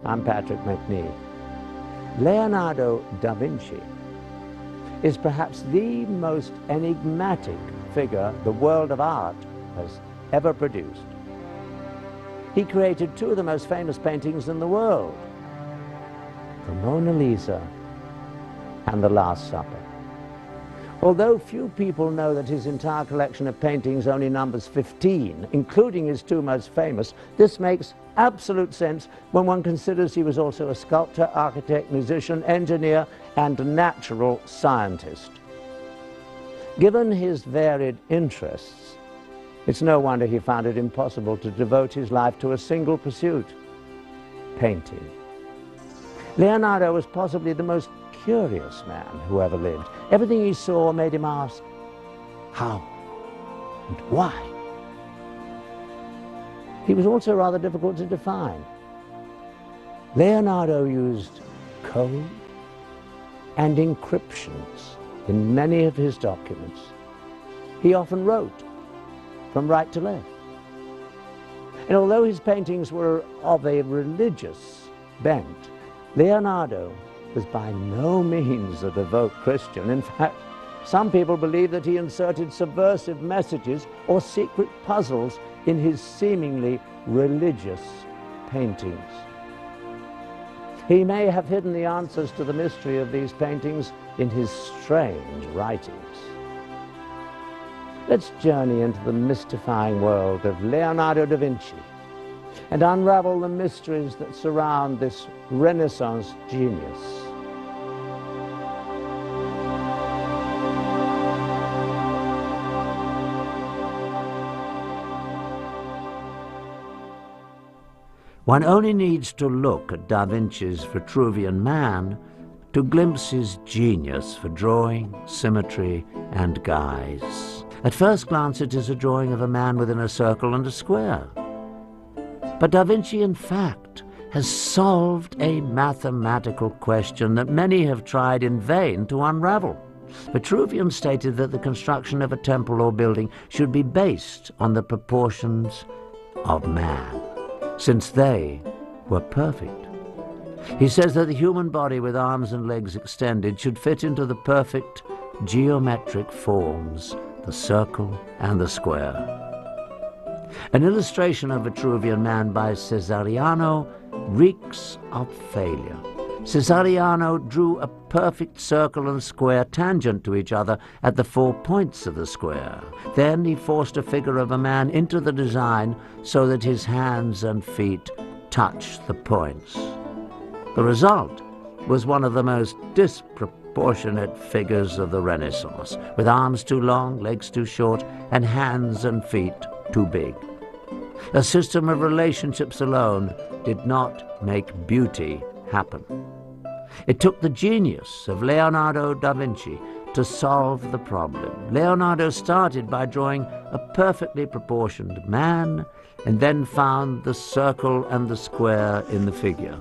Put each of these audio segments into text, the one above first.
I'm Patrick McNee. Leonardo da Vinci is perhaps the most enigmatic figure the world of art has ever produced. He created two of the most famous paintings in the world, the Mona Lisa and the Last Supper. Although few people know that his entire collection of paintings only numbers 15, including his two most famous, this makes absolute sense when one considers he was also a sculptor, architect, musician, engineer, and natural scientist. Given his varied interests, it's no wonder he found it impossible to devote his life to a single pursuit: painting. Leonardo was possibly the most curious man who ever lived. Everything he saw made him ask, how and why? He was also rather difficult to define. Leonardo used code and encryptions in many of his documents. He often wrote from right to left. And although his paintings were of a religious bent, Leonardo was by no means a devout Christian. In fact, some people believe that he inserted subversive messages or secret puzzles in his seemingly religious paintings. He may have hidden the answers to the mystery of these paintings in his strange writings. Let's journey into the mystifying world of Leonardo da Vinci and unravel the mysteries that surround this Renaissance genius. One only needs to look at Da Vinci's Vitruvian Man to glimpse his genius for drawing, symmetry, and guise. At first glance, it is a drawing of a man within a circle and a square. But Da Vinci, in fact, has solved a mathematical question that many have tried in vain to unravel. Vitruvian stated that the construction of a temple or building should be based on the proportions of man, since they were perfect. He says that the human body with arms and legs extended should fit into the perfect geometric forms, the circle and the square. An illustration of Vitruvian Man by Cesariano reeks of failure. Cesariano drew a perfect circle and square tangent to each other at the 4 points of the square. Then he forced a figure of a man into the design so that his hands and feet touched the points. The result was one of the most disproportionate figures of the Renaissance, with arms too long, legs too short, and hands and feet too big. A system of relationships alone did not make beauty happen. It took the genius of Leonardo da Vinci to solve the problem. Leonardo started by drawing a perfectly proportioned man and then found the circle and the square in the figure.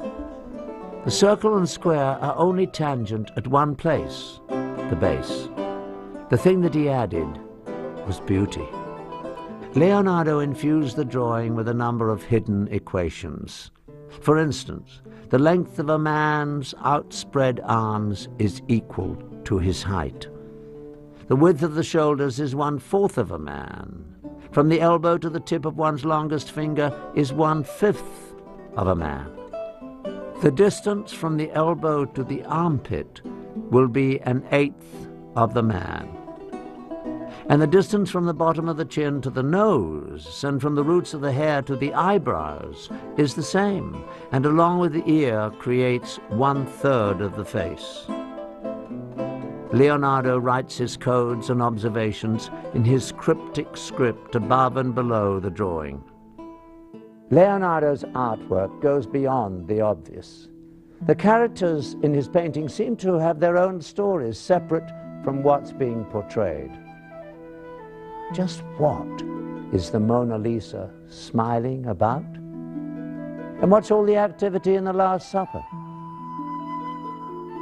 The circle and square are only tangent at one place, the base. The thing that he added was beauty. Leonardo infused the drawing with a number of hidden equations. For instance, the length of a man's outspread arms is equal to his height. The width of the shoulders is 1/4 of a man. From the elbow to the tip of one's longest finger is 1/5 of a man. The distance from the elbow to the armpit will be 1/8 of the man. And the distance from the bottom of the chin to the nose and from the roots of the hair to the eyebrows is the same, and along with the ear creates 1/3 of the face. Leonardo writes his codes and observations in his cryptic script above and below the drawing. Leonardo's artwork goes beyond the obvious. The characters in his painting seem to have their own stories separate from what's being portrayed. Just what is the Mona Lisa smiling about? And what's all the activity in the Last Supper?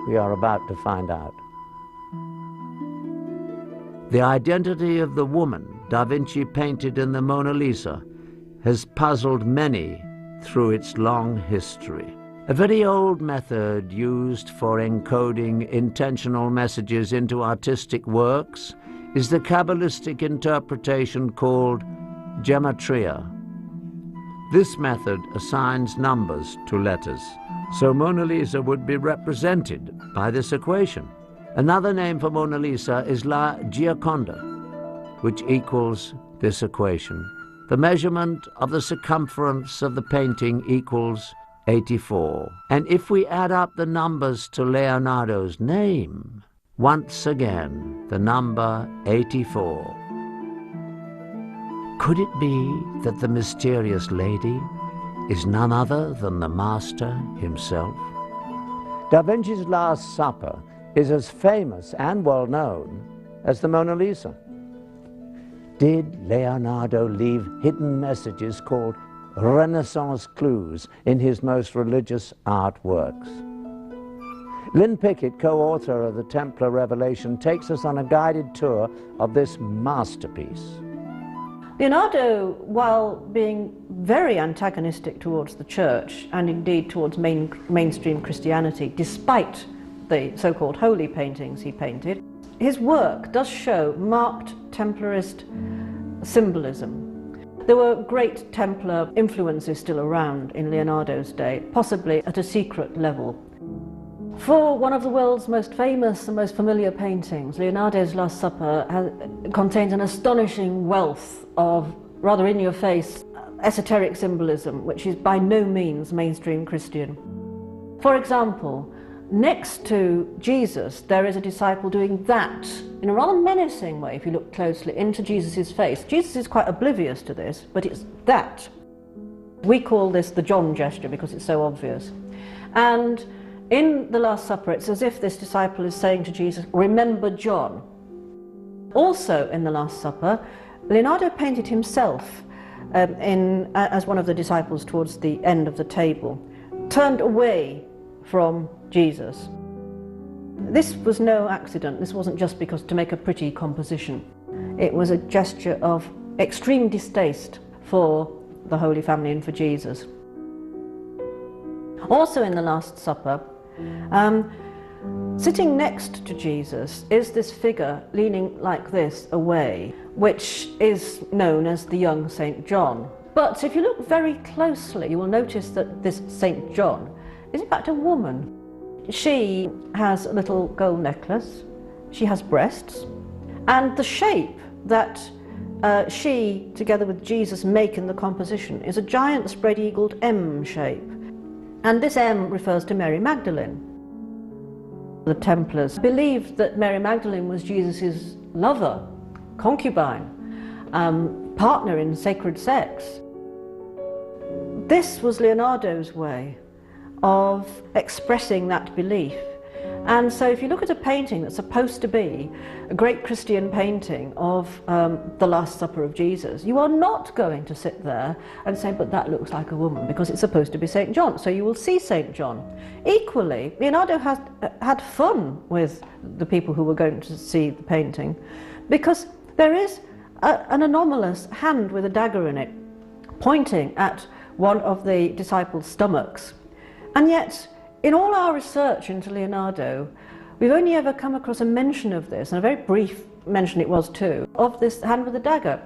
We are about to find out. The identity of the woman Da Vinci painted in the Mona Lisa has puzzled many through its long history. A very old method used for encoding intentional messages into artistic works is the Kabbalistic interpretation called gematria. This method assigns numbers to letters, so Mona Lisa would be represented by this equation. Another name for Mona Lisa is La Gioconda, which equals this equation. The measurement of the circumference of the painting equals 84. And if we add up the numbers to Leonardo's name, once again, the number 84. Could it be that the mysterious lady is none other than the master himself? Da Vinci's Last Supper is as famous and well known as the Mona Lisa. Did Leonardo leave hidden messages called Renaissance clues in his most religious artworks? Lynn Pickett, co-author of the Templar Revelation, takes us on a guided tour of this masterpiece. Leonardo, while being very antagonistic towards the church and indeed towards mainstream Christianity, despite the so-called holy paintings he painted, his work does show marked Templarist symbolism. There were great Templar influences still around in Leonardo's day, possibly at a secret level. For one of the world's most famous and most familiar paintings, Leonardo's Last Supper contains an astonishing wealth of rather in-your-face esoteric symbolism, which is by no means mainstream Christian. For example, next to Jesus, there is a disciple doing that in a rather menacing way, if you look closely, into Jesus' face. Jesus is quite oblivious to this, but it's that. We call this the John gesture because it's so obvious. And in the Last Supper, it's as if this disciple is saying to Jesus, "Remember John." Also in the Last Supper, Leonardo painted himself as one of the disciples towards the end of the table, turned away from Jesus. This was no accident. This wasn't just because to make a pretty composition. It was a gesture of extreme distaste for the Holy Family and for Jesus. Also in the Last Supper, sitting next to Jesus is this figure leaning like this away, which is known as the young St. John. But if you look very closely, you will notice that this St. John is in fact a woman. She has a little gold necklace, she has breasts, and the shape that she, together with Jesus, make in the composition is a giant spread-eagled M shape. And this M refers to Mary Magdalene. The Templars believed that Mary Magdalene was Jesus' lover, concubine, partner in sacred sex. This was Leonardo's way of expressing that belief. And so if you look at a painting that's supposed to be a great Christian painting of the Last Supper of Jesus, you are not going to sit there and say, but that looks like a woman, because it's supposed to be St. John, so you will see St. John. Equally, Leonardo had fun with the people who were going to see the painting, because there is an anomalous hand with a dagger in it, pointing at one of the disciples' stomachs. And yet, in all our research into Leonardo, we've only ever come across a mention of this, and a very brief mention it was too, of this hand with a dagger.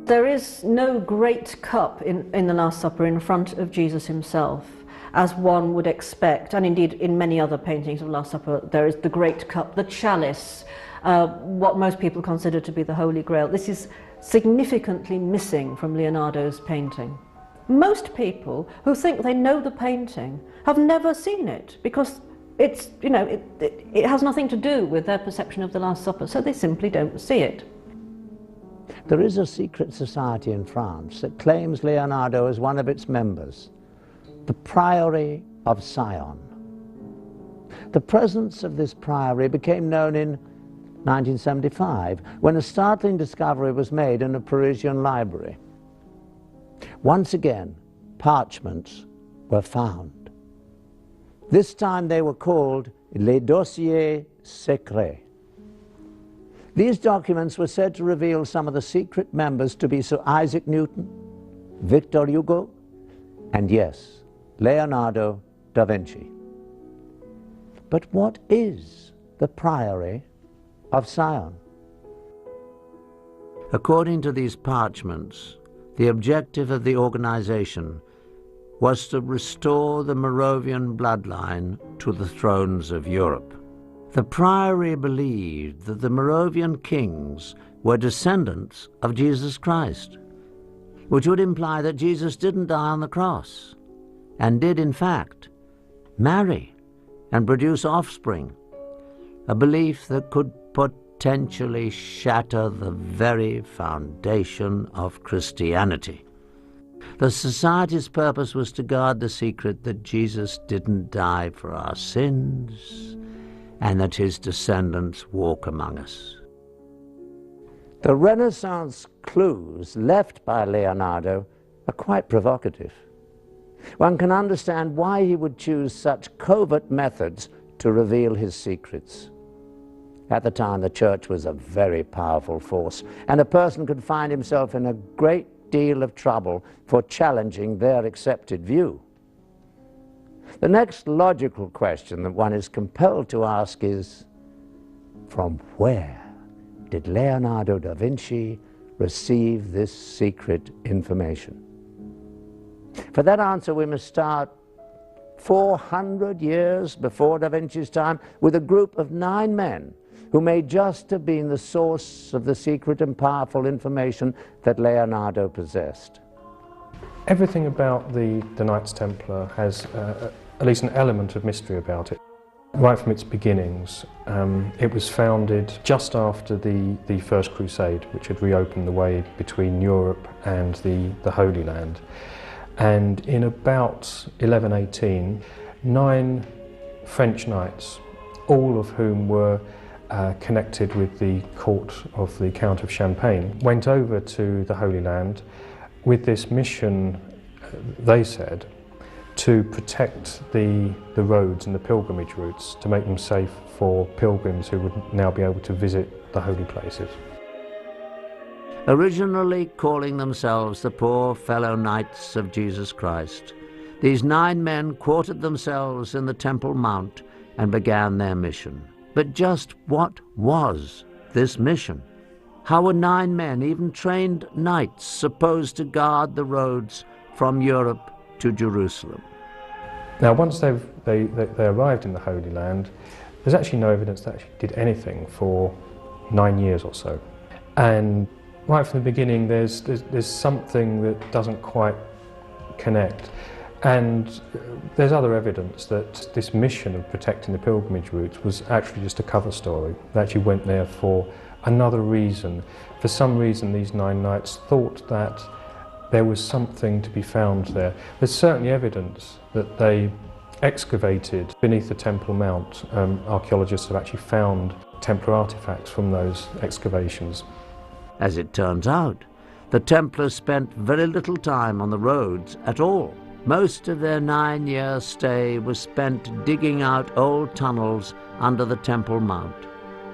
There is no great cup in the Last Supper in front of Jesus himself, as one would expect, and indeed in many other paintings of Last Supper there is the great cup, the chalice, what most people consider to be the Holy Grail. This is significantly missing from Leonardo's painting. Most people who think they know the painting have never seen it, because it's, you know, it has nothing to do with their perception of the Last Supper, so they simply don't see it. There is a secret society in France that claims Leonardo as one of its members, the Priory of Sion. The presence of this priory became known in 1975, when a startling discovery was made in a Parisian library. Once again, parchments were found. This time they were called les dossiers secrets. These documents were said to reveal some of the secret members to be Sir Isaac Newton, Victor Hugo, and yes, Leonardo Da Vinci. But what is the Priory of Sion? According to these parchments, the objective of the organization was to restore the Moravian bloodline to the thrones of Europe. The Priory believed that the Moravian kings were descendants of Jesus Christ, which would imply that Jesus didn't die on the cross, and did in fact marry and produce offspring, a belief that could potentially shatter the very foundation of Christianity. The society's purpose was to guard the secret that Jesus didn't die for our sins and that his descendants walk among us. The Renaissance clues left by Leonardo are quite provocative. One can understand why he would choose such covert methods to reveal his secrets. At the time, the church was a very powerful force, and a person could find himself in a great deal of trouble for challenging their accepted view. The next logical question that one is compelled to ask is, from where did Leonardo da Vinci receive this secret information? For that answer, we must start 400 years before Da Vinci's time with a group of 9 men who may just have been the source of the secret and powerful information that Leonardo possessed. Everything about the Knights Templar has at least an element of mystery about it. Right from its beginnings, it was founded just after the First Crusade, which had reopened the way between Europe and the Holy Land. And in about 1118, 9 French knights, all of whom were connected with the court of the Count of Champagne, went over to the Holy Land with this mission, they said, to protect the roads and the pilgrimage routes, to make them safe for pilgrims who would now be able to visit the holy places. Originally calling themselves the Poor Fellow Knights of Jesus Christ, these 9 men quartered themselves in the Temple Mount and began their mission. But just what was this mission? How were 9 men, even trained knights, supposed to guard the roads from Europe to Jerusalem? Now, once they arrived in the Holy Land, there's actually no evidence that actually did anything for 9 years or so. And right from the beginning, there's something that doesn't quite connect. And there's other evidence that this mission of protecting the pilgrimage routes was actually just a cover story. They actually went there for another reason. For some reason, these 9 knights thought that there was something to be found there. There's certainly evidence that they excavated beneath the Temple Mount. Archaeologists have actually found Templar artifacts from those excavations. As it turns out, the Templars spent very little time on the roads at all. Most of their 9-year stay was spent digging out old tunnels under the Temple Mount,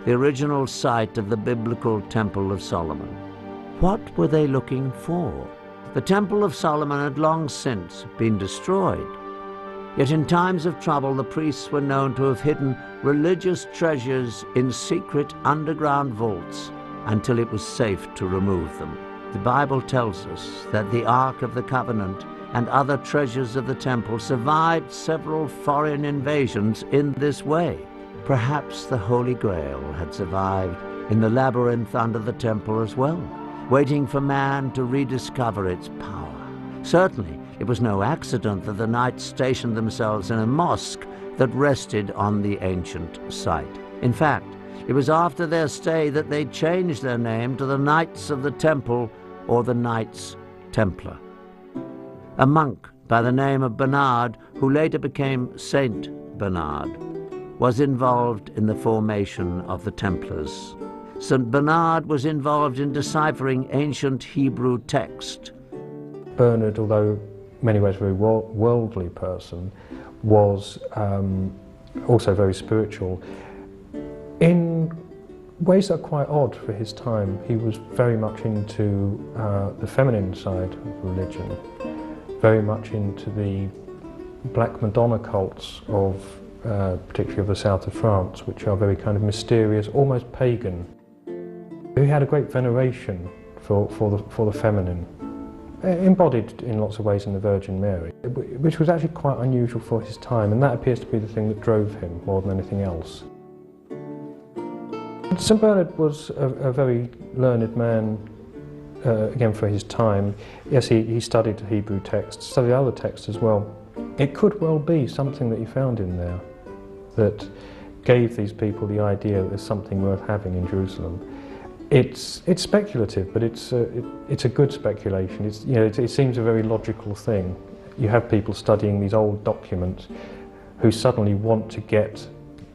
the original site of the biblical Temple of Solomon. What were they looking for? The Temple of Solomon had long since been destroyed. Yet in times of trouble, the priests were known to have hidden religious treasures in secret underground vaults until it was safe to remove them. The Bible tells us that the Ark of the Covenant and other treasures of the temple survived several foreign invasions in this way. Perhaps the Holy Grail had survived in the labyrinth under the temple as well, waiting for man to rediscover its power. Certainly, it was no accident that the knights stationed themselves in a mosque that rested on the ancient site. In fact, it was after their stay that they changed their name to the Knights of the Temple, or the Knights Templar. A monk by the name of Bernard, who later became Saint Bernard, was involved in the formation of the Templars. St. Bernard was involved in deciphering ancient Hebrew text. Bernard, although in many ways a very worldly person, was also very spiritual. In ways that are quite odd for his time, he was very much into the feminine side of religion, very much into the Black Madonna cults of, particularly of the south of France, which are very kind of mysterious, almost pagan. He had a great veneration for the feminine, embodied in lots of ways in the Virgin Mary, which was actually quite unusual for his time, and that appears to be the thing that drove him more than anything else. St Bernard was a very learned man, again for his time. Yes, he studied the Hebrew texts, studied other texts as well. It could well be something that he found in there that gave these people the idea that there's something worth having in Jerusalem. It's speculative, but it's a good speculation. It seems a very logical thing. You have people studying these old documents who suddenly want to get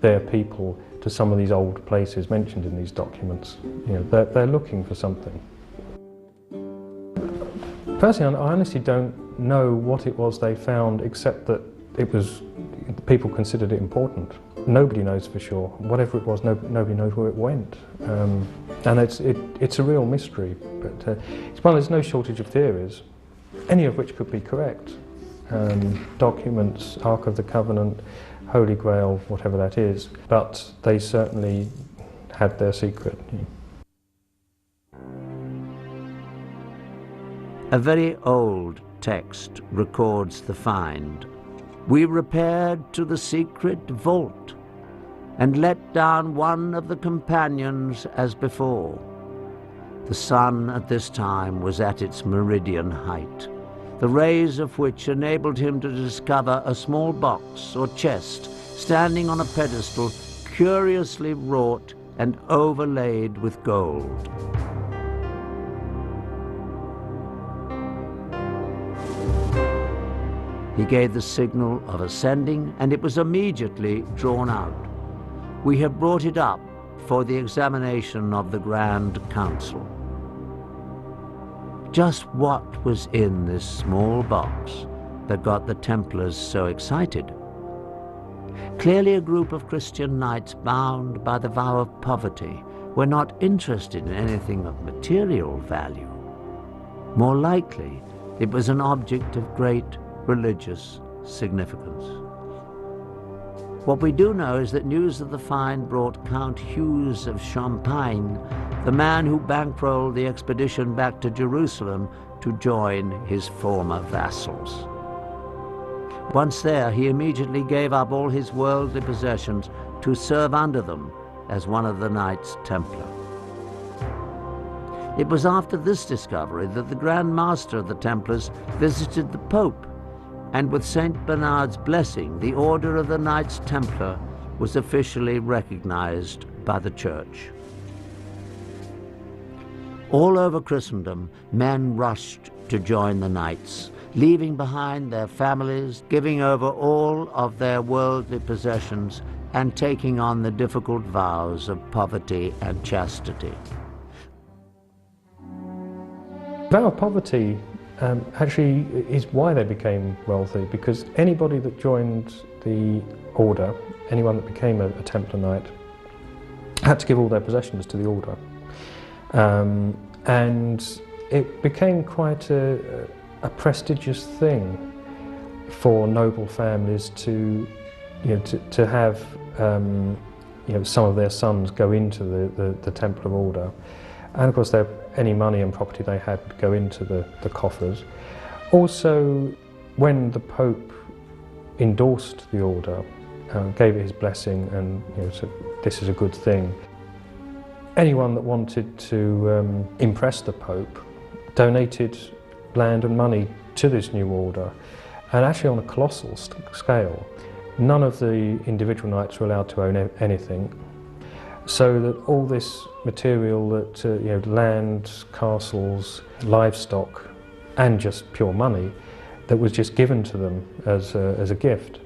their people to some of these old places mentioned in these documents. They're looking for something. Personally, I honestly don't know what it was they found, except that people considered it important. Nobody knows for sure. Whatever it was, nobody knows where it went. And it's a real mystery. But there's no shortage of theories, any of which could be correct. Documents, Ark of the Covenant, Holy Grail, whatever that is. But they certainly had their secret. A very old text records the find. We repaired to the secret vault and let down one of the companions as before. The sun at this time was at its meridian height, the rays of which enabled him to discover a small box or chest standing on a pedestal curiously wrought and overlaid with gold. He gave the signal of ascending, and it was immediately drawn out. We have brought it up for the examination of the Grand Council. Just what was in this small box that got the Templars so excited? Clearly a group of Christian knights bound by the vow of poverty were not interested in anything of material value. More likely, it was an object of great religious significance. What we do know is that news of the find brought Count Hughes of Champagne, the man who bankrolled the expedition back to Jerusalem to join his former vassals. Once there, he immediately gave up all his worldly possessions to serve under them as one of the Knights Templar. It was after this discovery that the Grand Master of the Templars visited the Pope, and with St. Bernard's blessing, the Order of the Knights Templar was officially recognized by the Church. All over Christendom, men rushed to join the Knights, leaving behind their families, giving over all of their worldly possessions, and taking on the difficult vows of poverty and chastity. The vow of poverty actually is why they became wealthy, because anybody that joined the order, anyone that became a Templar Knight, had to give all their possessions to the order. And it became quite a prestigious thing for noble families to have some of their sons go into the Templar order. And of course any money and property they had would go into the coffers. Also, when the Pope endorsed the order, gave it his blessing and said this is a good thing, anyone that wanted to impress the Pope donated land and money to this new order, and actually on a colossal scale. None of the individual knights were allowed to own anything, so that all this material, that land, castles, livestock, and just pure money that was just given to them as a gift,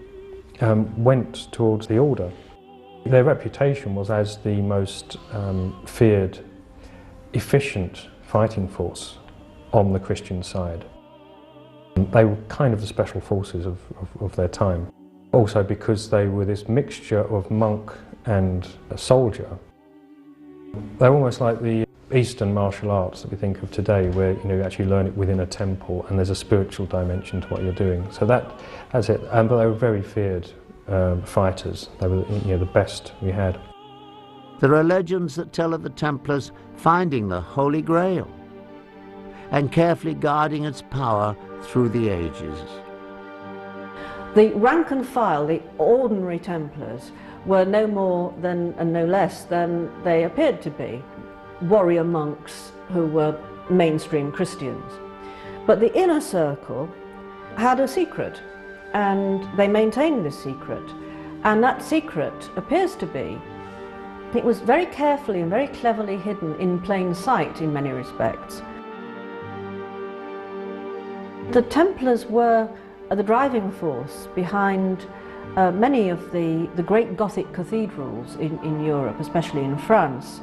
went towards the order. Their reputation was as the most feared, efficient fighting force on the Christian side. They were kind of the special forces of their time. Also because they were this mixture of monk and a soldier. They're almost like the Eastern martial arts that we think of today, where you actually learn it within a temple and there's a spiritual dimension to what you're doing. So that's it. But they were very feared fighters. They were the best we had. There are legends that tell of the Templars finding the Holy Grail and carefully guarding its power through the ages. The rank and file, the ordinary Templars, were no more than and no less than they appeared to be, warrior monks who were mainstream Christians. But the inner circle had a secret, and they maintained this secret, and that secret appears to be, it was very carefully and very cleverly hidden in plain sight in many respects. The Templars were the driving force behind many of the great Gothic cathedrals in Europe, especially in France.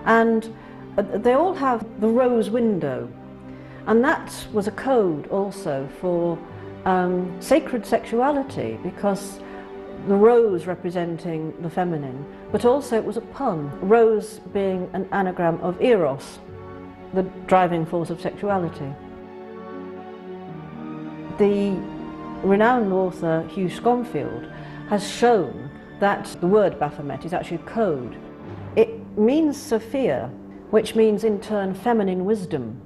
And they all have the rose window, and that was a code also for sacred sexuality, because the rose representing the feminine, but also it was a pun, rose being an anagram of eros, the driving force of sexuality. The renowned author Hugh Schonfield has shown that the word Baphomet is actually a code. It means Sophia, which means in turn feminine wisdom,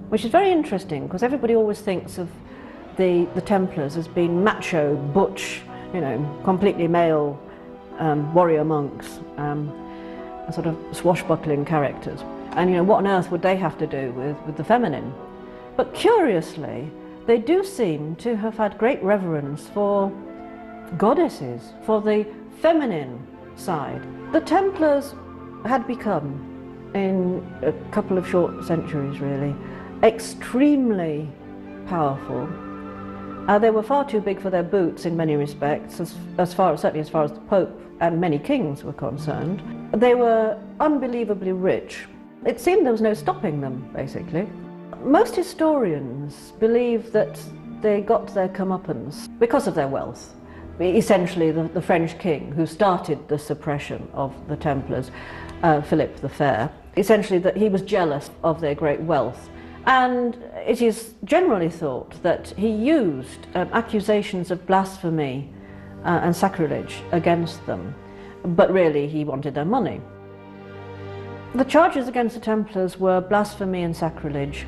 which is very interesting because everybody always thinks of the Templars as being macho, butch, completely male warrior monks, sort of swashbuckling characters. And what on earth would they have to do with the feminine? But curiously, they do seem to have had great reverence for goddesses, for the feminine side. The Templars had become, in a couple of short centuries really, extremely powerful. They were far too big for their boots in many respects, certainly as far as the Pope and many kings were concerned. They were unbelievably rich. It seemed there was no stopping them, basically. Most historians believe that they got their comeuppance because of their wealth. Essentially, the French king who started the suppression of the Templars, Philip the Fair, essentially that he was jealous of their great wealth. And it is generally thought that he used accusations of blasphemy and sacrilege against them, but really he wanted their money. The charges against the Templars were blasphemy and sacrilege,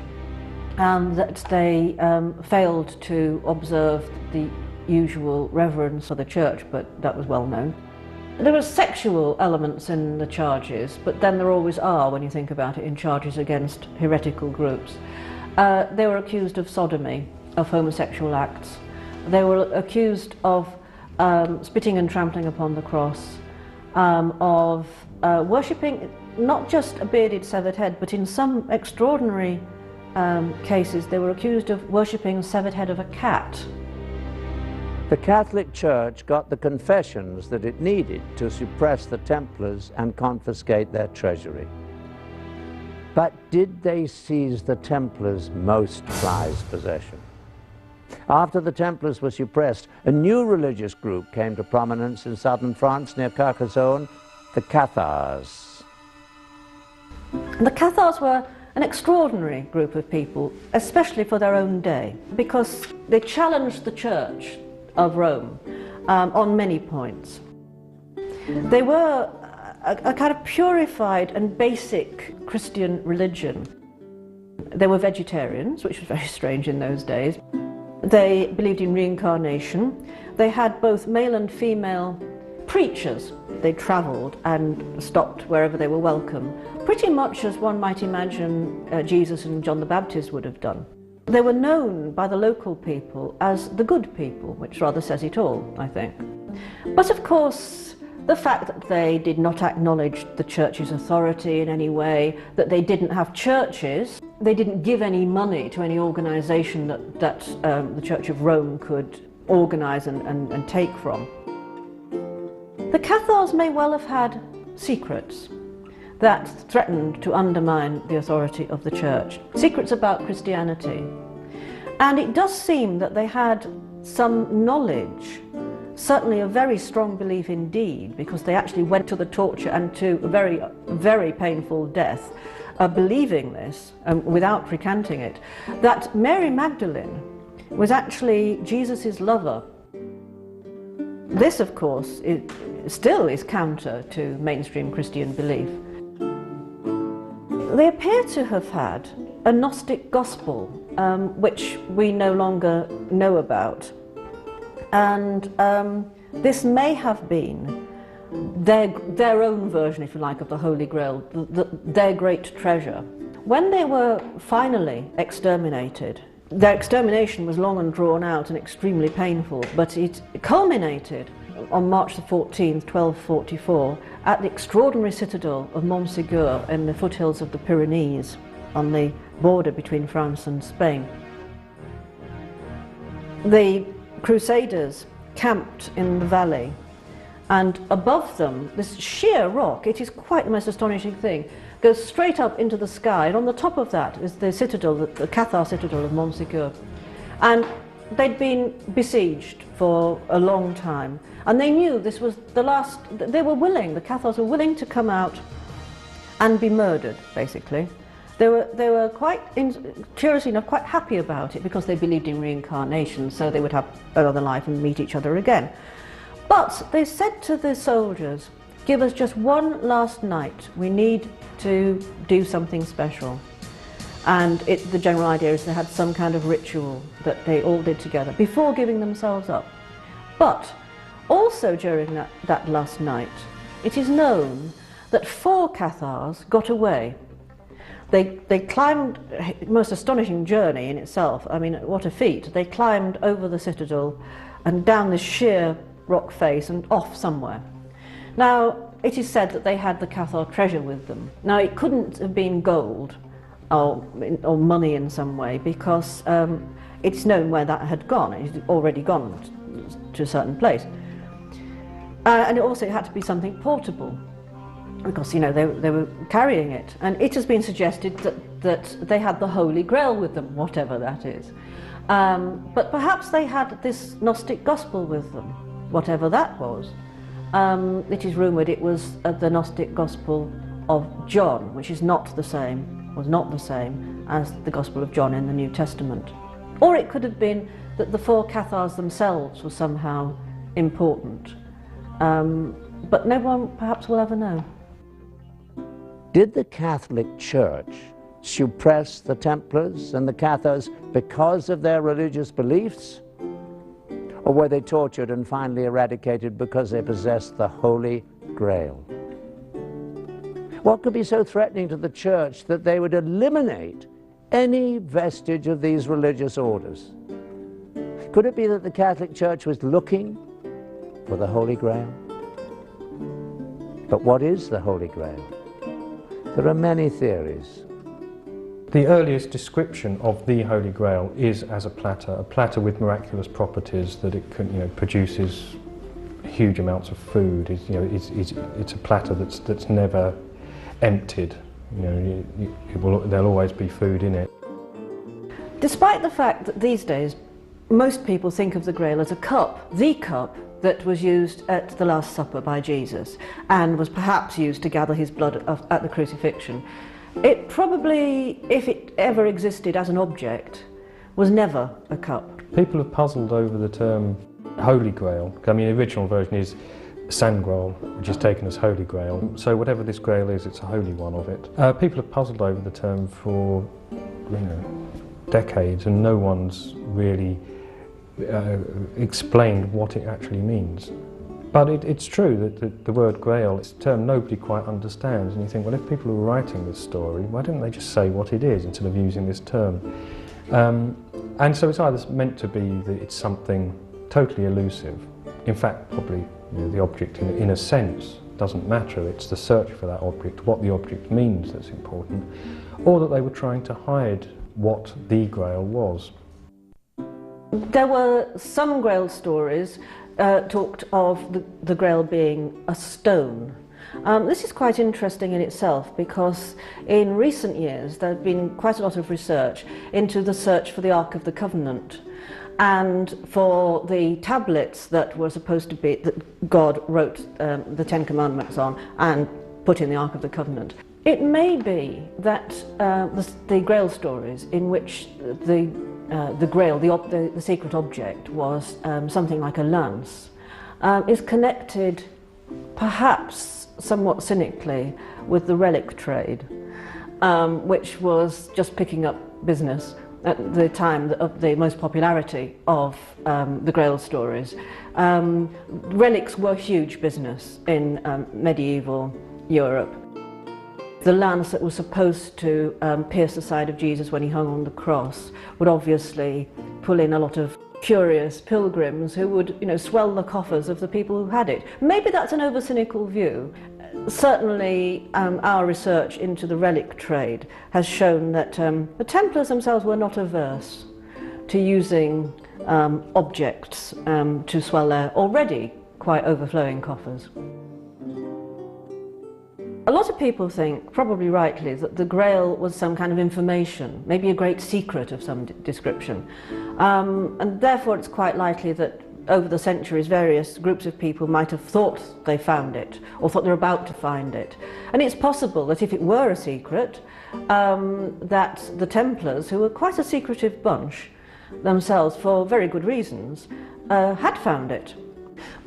and that they failed to observe the usual reverence for the church, but that was well known. There were sexual elements in the charges, but then there always are when you think about it in charges against heretical groups. They were accused of sodomy, of homosexual acts. They were accused of spitting and trampling upon the cross, of worshipping not just a bearded severed head, but in some extraordinary cases they were accused of worshipping the severed head of a cat. The Catholic Church got the confessions that it needed to suppress the Templars and confiscate their treasury. But did they seize the Templars' most prized possession? After the Templars were suppressed, a new religious group came to prominence in southern France near Carcassonne, the Cathars. The Cathars were an extraordinary group of people, especially for their own day, because they challenged the Church of Rome on many points. They were a kind of purified and basic Christian religion. They were vegetarians, which was very strange in those days. They believed in reincarnation. They had both male and female preachers. They travelled and stopped wherever they were welcome, pretty much as one might imagine Jesus and John the Baptist would have done. They were known by the local people as the good people, which rather says it all, I think. But of course, the fact that they did not acknowledge the Church's authority in any way, that they didn't have churches, they didn't give any money to any organisation that the Church of Rome could organise and take from. The Cathars may well have had secrets that threatened to undermine the authority of the Church, secrets about Christianity. And it does seem that they had some knowledge certainly a very strong belief indeed, because they actually went to the torture and to a very, very painful death, believing this, without recanting it, that Mary Magdalene was actually Jesus' lover. This, of course, still is counter to mainstream Christian belief. They appear to have had a Gnostic gospel, which we no longer know about. And this may have been their own version, if you like, of the Holy Grail, their great treasure. When they were finally exterminated, their extermination was long and drawn out and extremely painful, but it culminated on March the 14th, 1244, at the extraordinary citadel of Monsigur in the foothills of the Pyrenees, on the border between France and Spain. The Crusaders camped in the valley, and above them, this sheer rock, it is quite the most astonishing thing, goes straight up into the sky, and on the top of that is the citadel, the Cathar citadel of Monsigur. And they'd been besieged for a long time, and they knew this was the last. They were willing, the Cathars were willing to come out and be murdered, basically. They were quite, curiously enough, quite happy about it, because they believed in reincarnation, so they would have another life and meet each other again. But they said to the soldiers, "Give us just one last night. We need to do something special." And the general idea is they had some kind of ritual that they all did together before giving themselves up. But also during that last night, it is known that 4 Cathars got away. They climbed, most astonishing journey in itself, I mean, what a feat. They climbed over the citadel and down this sheer rock face and off somewhere. Now, it is said that they had the Cathar treasure with them. Now, it couldn't have been gold or money in some way, because it's known where that had gone. It had already gone to a certain place. And it also had to be something portable, because, you know, they were carrying it. And it has been suggested that they had the Holy Grail with them, whatever that is. But perhaps they had this Gnostic gospel with them, whatever that was. It is rumoured it was the Gnostic gospel of John, which is not the same, was not the same as the Gospel of John in the New Testament. Or it could have been that the 4 Cathars themselves were somehow important. But no one perhaps will ever know. Did the Catholic Church suppress the Templars and the Cathars because of their religious beliefs? Or were they tortured and finally eradicated because they possessed the Holy Grail? What could be so threatening to the Church that they would eliminate any vestige of these religious orders? Could it be that the Catholic Church was looking for the Holy Grail? But what is the Holy Grail? There are many theories. The earliest description of the Holy Grail is as a platter with miraculous properties, that it can, produces huge amounts of food. It's a platter that's never emptied. There'll always be food in it. Despite the fact that these days most people think of the Grail as a cup, the cup that was used at the Last Supper by Jesus and was perhaps used to gather his blood at the crucifixion, it probably, if it ever existed as an object, was never a cup. People have puzzled over the term Holy Grail. I mean, the original version is San Grail, which is taken as Holy Grail. So whatever this Grail is, it's a holy one of it. People have puzzled over the term for decades, and no one's really explained what it actually means. But it's true that the word Grail is a term nobody quite understands, and you think, well, if people are writing this story, why don't they just say what it is instead of using this term? And so it's either meant to be that it's something totally elusive. In fact, probably the object in a sense doesn't matter. It's the search for that object, what the object means, that's important. Or that they were trying to hide what the Grail was. There were some Grail stories talked of the Grail being a stone. This is quite interesting in itself, because in recent years there has been quite a lot of research into the search for the Ark of the Covenant. And for the tablets that were supposed to be, that God wrote the Ten Commandments on and put in the Ark of the Covenant. It may be that the Grail stories, in which the Grail, the secret object, was something like a lance, is connected, perhaps somewhat cynically, with the relic trade, which was just picking up business at the time of the most popularity of the Grail stories. Relics were huge business in medieval Europe. The lance that was supposed to pierce the side of Jesus when he hung on the cross would obviously pull in a lot of curious pilgrims who would, swell the coffers of the people who had it. Maybe that's an over-cynical view. Certainly our research into the relic trade has shown that the Templars themselves were not averse to using objects to swell their already quite overflowing coffers. A lot of people think, probably rightly, that the Grail was some kind of information, maybe a great secret of some description. And therefore it's quite likely that over the centuries various groups of people might have thought they found it, or thought they're about to find it. And it's possible that if it were a secret, that the Templars, who were quite a secretive bunch themselves for very good reasons, had found it.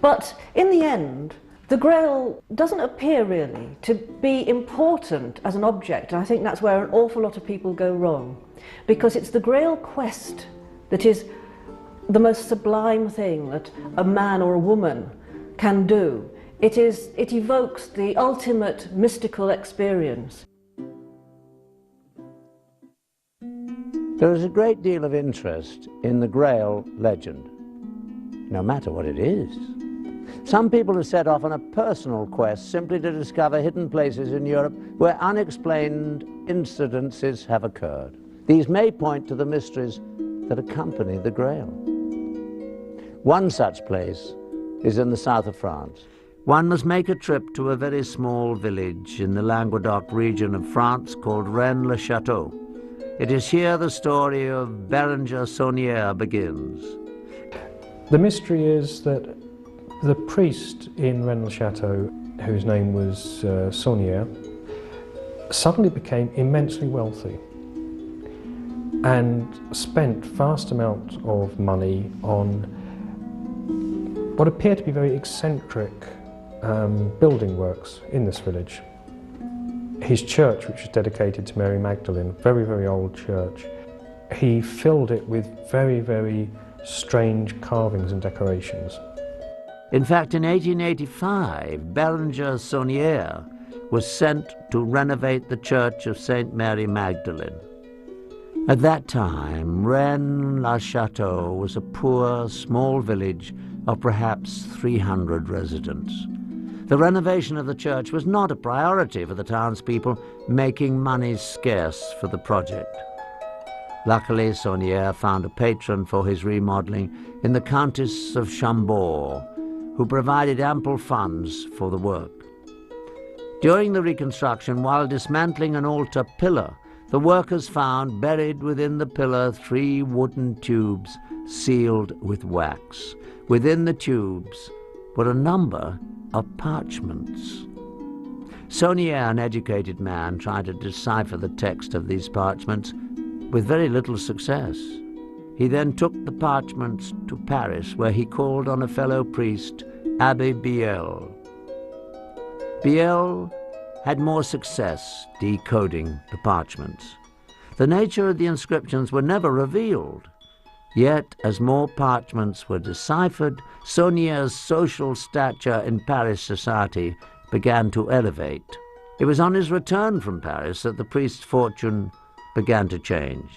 But in the end, the Grail doesn't appear really to be important as an object, and I think that's where an awful lot of people go wrong, because it's the Grail quest that is the most sublime thing that a man or a woman can do. It evokes the ultimate mystical experience. There is a great deal of interest in the Grail legend, no matter what it is. Some people have set off on a personal quest simply to discover hidden places in Europe where unexplained incidences have occurred. These may point to the mysteries that accompany the Grail. One such place is in the south of France. One must make a trip to a very small village in the Languedoc region of France called Rennes-le-Château. It is here the story of Berenger Saunière begins. The mystery is that the priest in Rennes-le-Château, whose name was Saunière, suddenly became immensely wealthy and spent vast amounts of money on what appeared to be very eccentric building works in this village. His church, which was dedicated to Mary Magdalene, very, very old church, he filled it with very, very strange carvings and decorations. In fact, in 1885, Berenger Saunière was sent to renovate the church of St. Mary Magdalene. At that time, Rennes-le-Château was a poor, small village of perhaps 300 residents. The renovation of the church was not a priority for the townspeople, making money scarce for the project. Luckily, Saunière found a patron for his remodeling in the Countess of Chambord, who provided ample funds for the work. During the reconstruction, while dismantling an altar pillar, the workers found buried within the pillar 3 wooden tubes sealed with wax. Within the tubes were a number of parchments. Saunière, an educated man, tried to decipher the text of these parchments with very little success. He then took the parchments to Paris, where he called on a fellow priest, Abbé Biel. Biel had more success decoding the parchments. The nature of the inscriptions were never revealed. Yet, as more parchments were deciphered, Saunière's social stature in Paris society began to elevate. It was on his return from Paris that the priest's fortune began to change.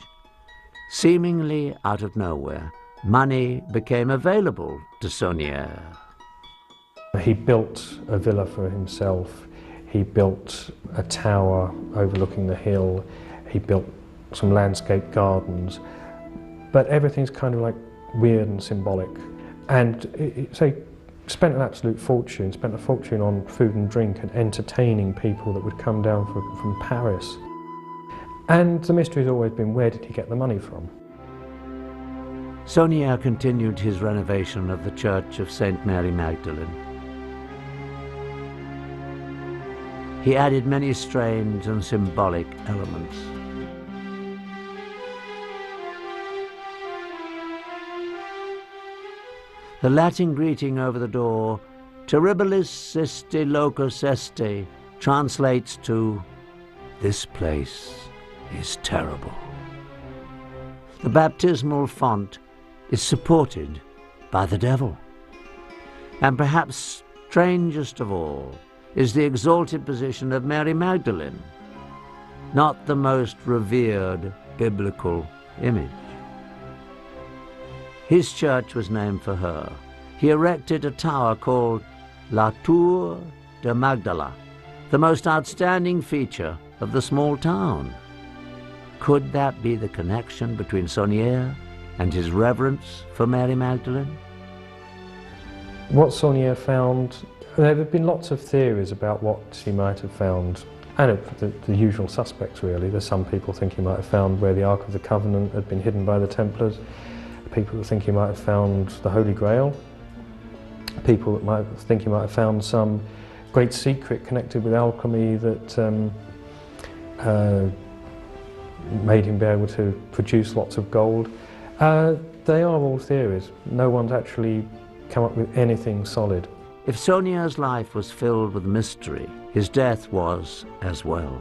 Seemingly out of nowhere, money became available to Saunière. He built a villa for himself, he built a tower overlooking the hill, he built some landscape gardens, but everything's kind of like weird and symbolic. And so he spent an absolute fortune, spent a fortune on food and drink and entertaining people that would come down from Paris. And the mystery's always been, where did he get the money from? Saunière continued his renovation of the Church of St. Mary Magdalene. He added many strange and symbolic elements. The Latin greeting over the door, Terribilis iste locus este, translates to, "This place is terrible." The baptismal font is supported by the devil. And perhaps strangest of all is the exalted position of Mary Magdalene, not the most revered biblical image. His church was named for her. He erected a tower called La Tour de Magdala, the most outstanding feature of the small town. Could that be the connection between Saunière and his reverence for Mary Magdalene? What Saunière found, there have been lots of theories about what he might have found, and the usual suspects really. There's some people think he might have found where the Ark of the Covenant had been hidden by the Templars. People think he might have found the Holy Grail. People that might think he might have found some great secret connected with alchemy that made him be able to produce lots of gold. They are all theories. No one's actually come up with anything solid. If Saunière's life was filled with mystery, his death was as well.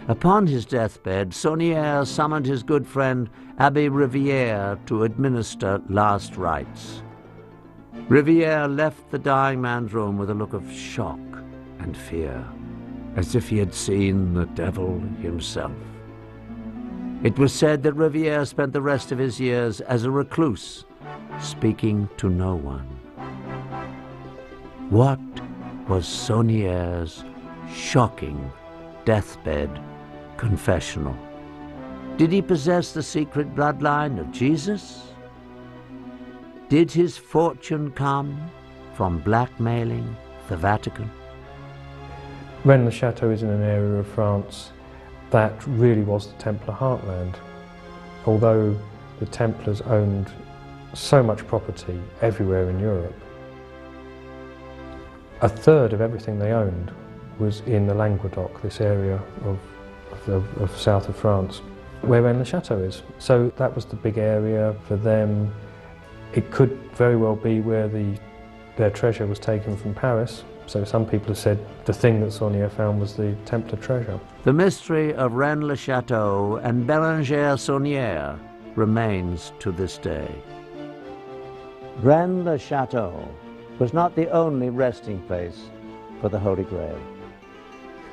Upon his deathbed, Saunière summoned his good friend Abbé Rivière to administer last rites. Rivière left the dying man's room with a look of shock and fear, as if he had seen the devil himself. It was said that Rivière spent the rest of his years as a recluse, speaking to no one. What was Saunière's shocking deathbed confessional? Did he possess the secret bloodline of Jesus? Did his fortune come from blackmailing the Vatican? Rennes-le-Château is in an area of France that really was the Templar heartland. Although the Templars owned so much property everywhere in Europe, a third of everything they owned was in the Languedoc, this area of south of France, where Rennes-le-Château is. So that was the big area for them. It could very well be where their treasure was taken from Paris. So some people have said the thing that Saunière found was the Templar treasure. The mystery of Rennes-le-Château and Bérengère Saunière remains to this day. Rennes-le-Château was not the only resting place for the Holy Grail.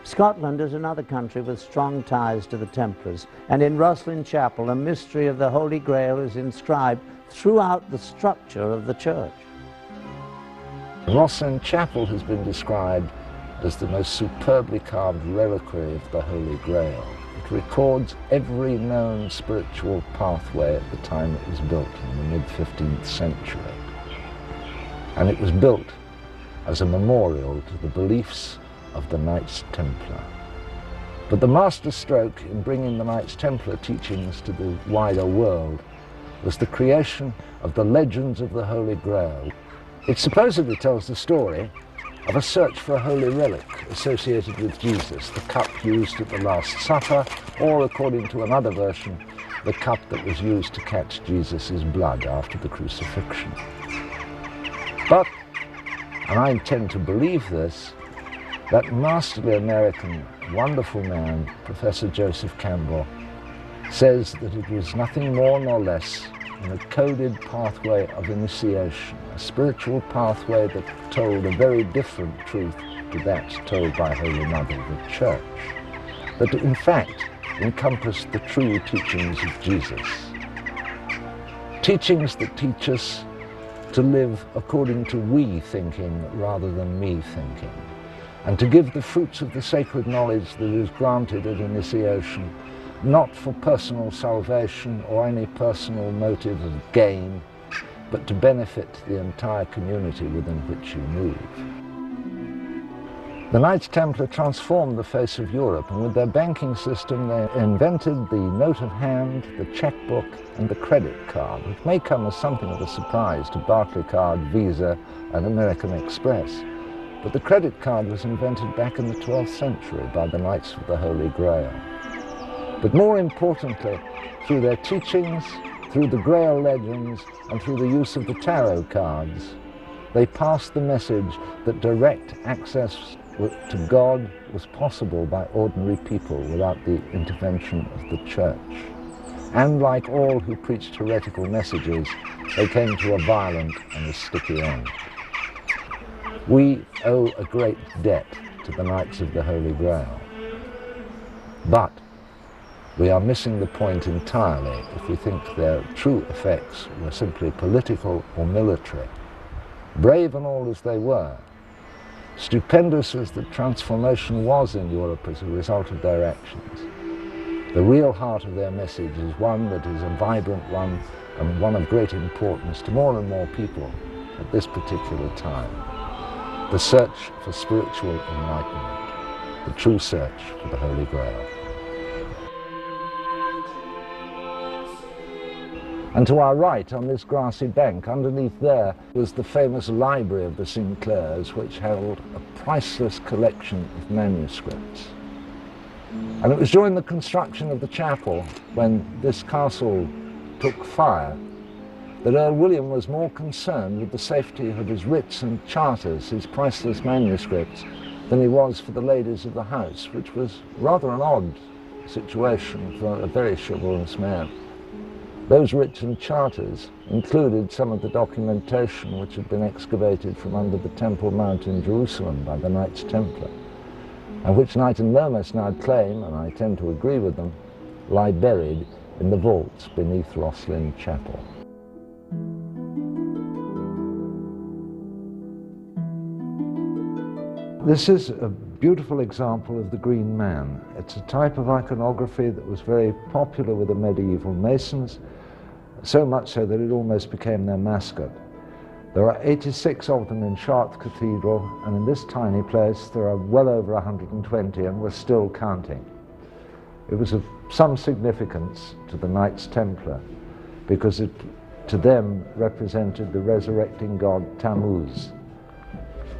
Scotland is another country with strong ties to the Templars, and in Rosslyn Chapel a mystery of the Holy Grail is inscribed throughout the structure of the church. Rosslyn Chapel has been described as the most superbly carved reliquary of the Holy Grail. It records every known spiritual pathway at the time it was built in the mid-15th century. And it was built as a memorial to the beliefs of the Knights Templar. But the masterstroke in bringing the Knights Templar teachings to the wider world was the creation of the legends of the Holy Grail. It supposedly tells the story of a search for a holy relic associated with Jesus, the cup used at the Last Supper, or according to another version, the cup that was used to catch Jesus' blood after the crucifixion. But, and I intend to believe this, that masterly American, wonderful man, Professor Joseph Campbell, says that it was nothing more nor less than a coded pathway of initiation, a spiritual pathway that told a very different truth to that told by Holy Mother, the Church, that in fact encompassed the true teachings of Jesus. Teachings that teach us to live according to we thinking rather than me thinking, and to give the fruits of the sacred knowledge that is granted at initiation, not for personal salvation or any personal motive of gain, but to benefit the entire community within which you move. The Knights Templar transformed the face of Europe, and with their banking system they invented the note of hand, the checkbook and the credit card, which may come as something of a surprise to Barclaycard, Visa and American Express. But the credit card was invented back in the 12th century by the Knights of the Holy Grail. But more importantly, through their teachings, through the Grail legends and through the use of the tarot cards, they passed the message that direct access to God was possible by ordinary people without the intervention of the Church. And like all who preached heretical messages, they came to a violent and a sticky end. We owe a great debt to the Knights of the Holy Grail. But we are missing the point entirely if we think their true effects were simply political or military. Brave and all as they were, stupendous as the transformation was in Europe as a result of their actions, the real heart of their message is one that is a vibrant one and one of great importance to more and more people at this particular time. The search for spiritual enlightenment, the true search for the Holy Grail. And to our right, on this grassy bank, underneath there, was the famous library of the Sinclairs, which held a priceless collection of manuscripts. And it was during the construction of the chapel, when this castle took fire, that Earl William was more concerned with the safety of his writs and charters, his priceless manuscripts, than he was for the ladies of the house, which was rather an odd situation for a very chivalrous man. Those writs and charters included some of the documentation which had been excavated from under the Temple Mount in Jerusalem by the Knights Templar, and which Knight and Lomas now claim, and I tend to agree with them, lie buried in the vaults beneath Rosslyn Chapel. This is a beautiful example of the Green Man. It's a type of iconography that was very popular with the medieval Masons, so much so that it almost became their mascot. There are 86 of them in Chartres Cathedral, and in this tiny place there are well over 120, and we're still counting. It was of some significance to the Knights Templar, because it, to them, represented the resurrecting god Tammuz,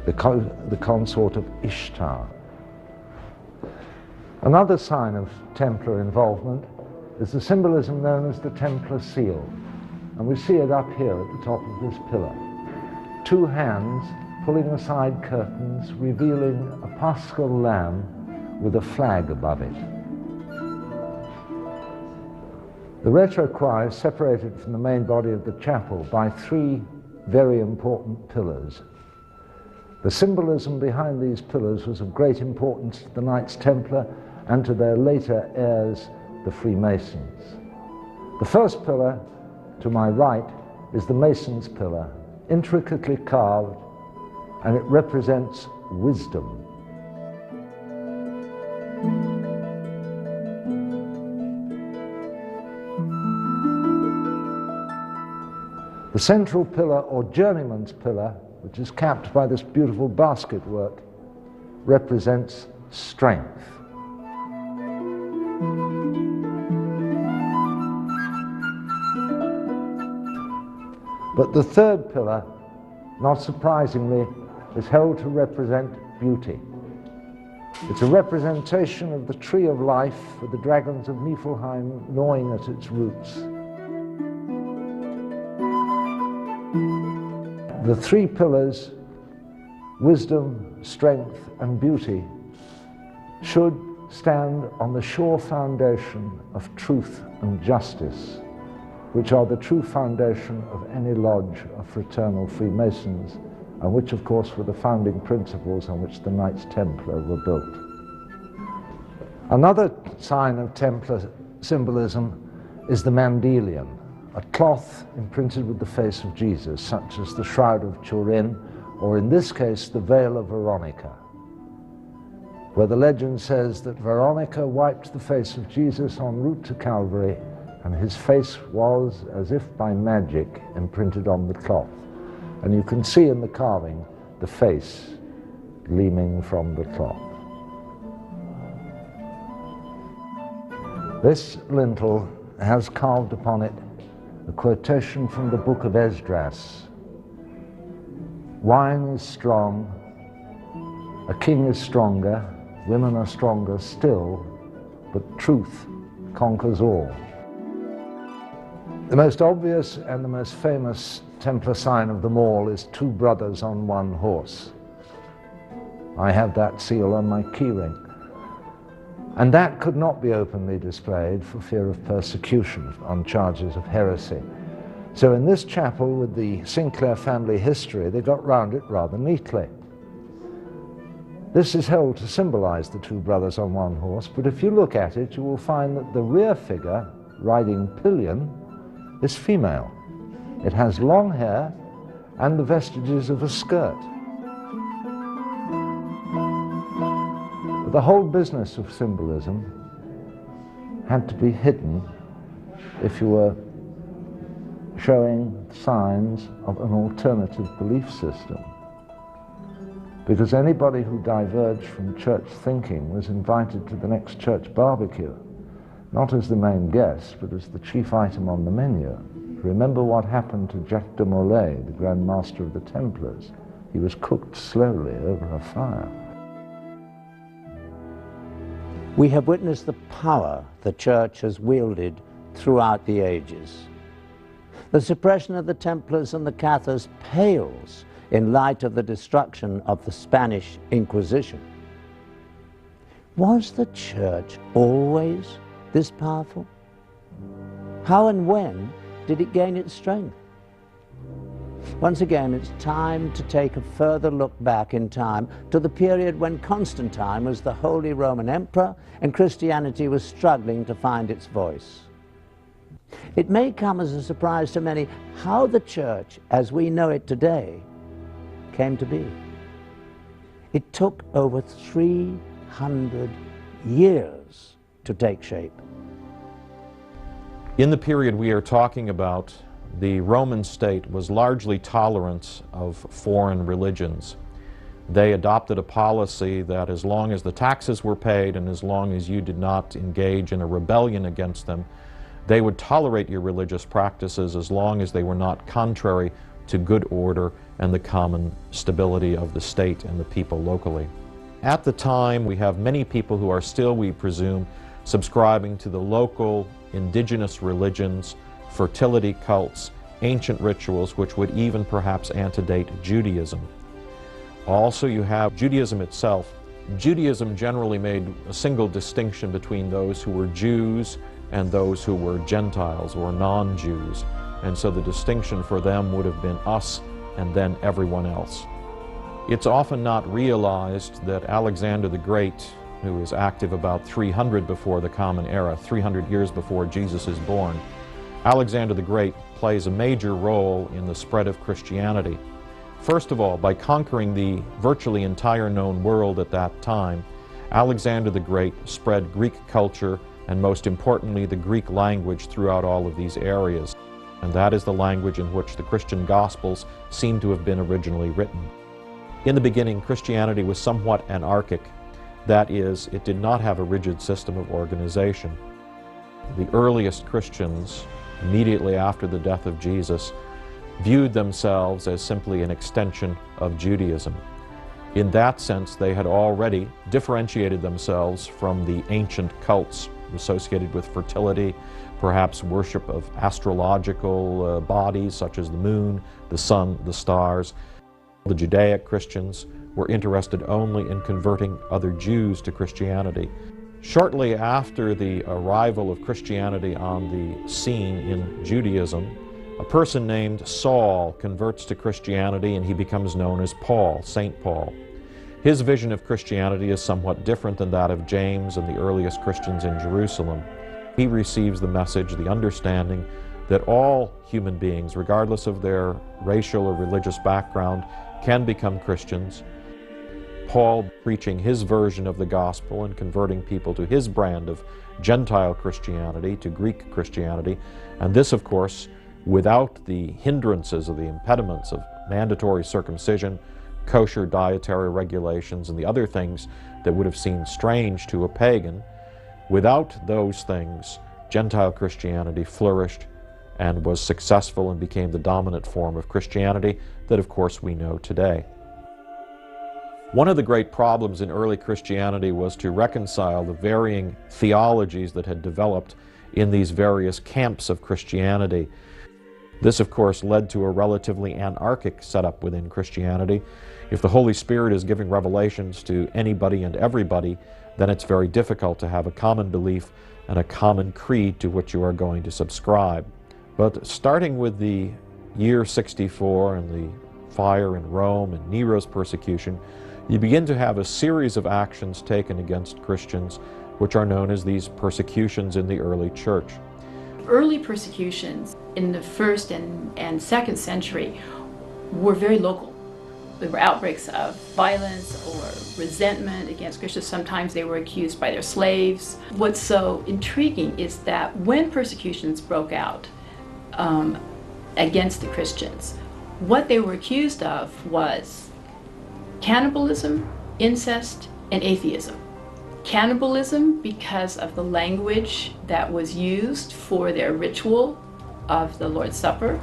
the consort of Ishtar. Another sign of Templar involvement is the symbolism known as the Templar seal, and we see it up here at the top of this pillar. Two hands pulling aside curtains, revealing a paschal lamb with a flag above it. The retrochoir is separated from the main body of the chapel by three very important pillars. The symbolism behind these pillars was of great importance to the Knights Templar and to their later heirs, the Freemasons. The first pillar, to my right, is the Mason's pillar, intricately carved, and it represents wisdom. The central pillar, or journeyman's pillar, which is capped by this beautiful basket work, represents strength. But the third pillar, not surprisingly, is held to represent beauty. It's a representation of the tree of life with the dragons of Niflheim gnawing at its roots. The three pillars, wisdom, strength, and beauty, should stand on the sure foundation of truth and justice, which are the true foundation of any lodge of fraternal Freemasons, and which, of course, were the founding principles on which the Knights Templar were built. Another sign of Templar symbolism is the Mandelion, a cloth imprinted with the face of Jesus, such as the Shroud of Turin, or in this case, the Veil of Veronica, where the legend says that Veronica wiped the face of Jesus en route to Calvary, and his face was, as if by magic, imprinted on the cloth. And you can see in the carving the face gleaming from the top. This lintel has carved upon it a quotation from the book of Esdras. Wine is strong, a king is stronger, women are stronger still, but truth conquers all. The most obvious and the most famous Templar sign of them all is two brothers on one horse. I have that seal on my keyring. And that could not be openly displayed for fear of persecution on charges of heresy. So in this chapel with the Sinclair family history, they got round it rather neatly. This is held to symbolize the two brothers on one horse, but if you look at it, you will find that the rear figure, riding pillion, is female. It has long hair and the vestiges of a skirt. The whole business of symbolism had to be hidden if you were showing signs of an alternative belief system. Because anybody who diverged from church thinking was invited to the next church barbecue, not as the main guest, but as the chief item on the menu. Remember what happened to Jacques de Molay, the Grand Master of the Templars. He was cooked slowly over a fire. We have witnessed the power the Church has wielded throughout the ages. The suppression of the Templars and the Cathars pales in light of the destruction of the Spanish Inquisition. Was the Church always this powerful? How and when did it gain its strength? Once again, it's time to take a further look back in time to the period when Constantine was the Holy Roman Emperor and Christianity was struggling to find its voice. It may come as a surprise to many how the Church, as we know it today, came to be. It took over 300 years to take shape. In the period we are talking about, the Roman state was largely tolerant of foreign religions. They adopted a policy that as long as the taxes were paid and as long as you did not engage in a rebellion against them, they would tolerate your religious practices as long as they were not contrary to good order and the common stability of the state and the people locally. At the time, we have many people who are still, we presume, subscribing to the local indigenous religions, fertility cults, ancient rituals, which would even perhaps antedate Judaism. Also, you have Judaism itself. Judaism generally made a single distinction between those who were Jews and those who were Gentiles or non-Jews. And so the distinction for them would have been us and then everyone else. It's often not realized that Alexander the Great, who is active about 300 before the Common Era, 300 years before Jesus is born, Alexander the Great plays a major role in the spread of Christianity. First of all, by conquering the virtually entire known world at that time, Alexander the Great spread Greek culture and, most importantly, the Greek language throughout all of these areas. And that is the language in which the Christian Gospels seem to have been originally written. In the beginning, Christianity was somewhat anarchic. That is, it did not have a rigid system of organization. The earliest Christians, immediately after the death of Jesus, viewed themselves as simply an extension of Judaism. In that sense, they had already differentiated themselves from the ancient cults associated with fertility, perhaps worship of astrological bodies such as the moon, the sun, the stars. The Judaic Christians were interested only in converting other Jews to Christianity. Shortly after the arrival of Christianity on the scene in Judaism, a person named Saul converts to Christianity and he becomes known as Paul, St. Paul. His vision of Christianity is somewhat different than that of James and the earliest Christians in Jerusalem. He receives the message, the understanding, that all human beings, regardless of their racial or religious background, can become Christians. Paul preaching his version of the gospel and converting people to his brand of Gentile Christianity, to Greek Christianity, and this, of course, without the hindrances or the impediments of mandatory circumcision, kosher dietary regulations and the other things that would have seemed strange to a pagan. Without those things, Gentile Christianity flourished and was successful and became the dominant form of Christianity that, of course, we know today. One of the great problems in early Christianity was to reconcile the varying theologies that had developed in these various camps of Christianity. This, of course, led to a relatively anarchic setup within Christianity. If the Holy Spirit is giving revelations to anybody and everybody, then it's very difficult to have a common belief and a common creed to which you are going to subscribe. But starting with the year 64 and the fire in Rome and Nero's persecution, you begin to have a series of actions taken against Christians, which are known as these persecutions in the early church. Early persecutions in the 1st and 2nd century were very local. There were outbreaks of violence or resentment against Christians. Sometimes they were accused by their slaves. What's so intriguing is that when persecutions broke out against the Christians, what they were accused of was cannibalism, incest, and atheism. Cannibalism because of the language that was used for their ritual of the Lord's Supper.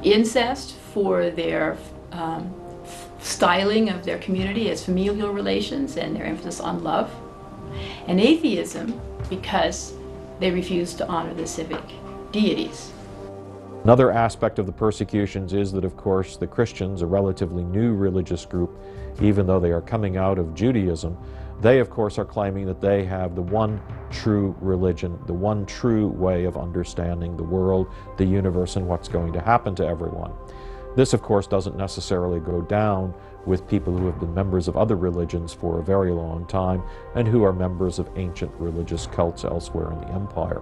Incest for their styling of their community as familial relations and their emphasis on love. And atheism because they refused to honor the civic deities. Another aspect of the persecutions is that, of course, the Christians, a relatively new religious group, even though they are coming out of Judaism, they, of course, are claiming that they have the one true religion, the one true way of understanding the world, the universe, and what's going to happen to everyone. This, of course, doesn't necessarily go down with people who have been members of other religions for a very long time and who are members of ancient religious cults elsewhere in the empire.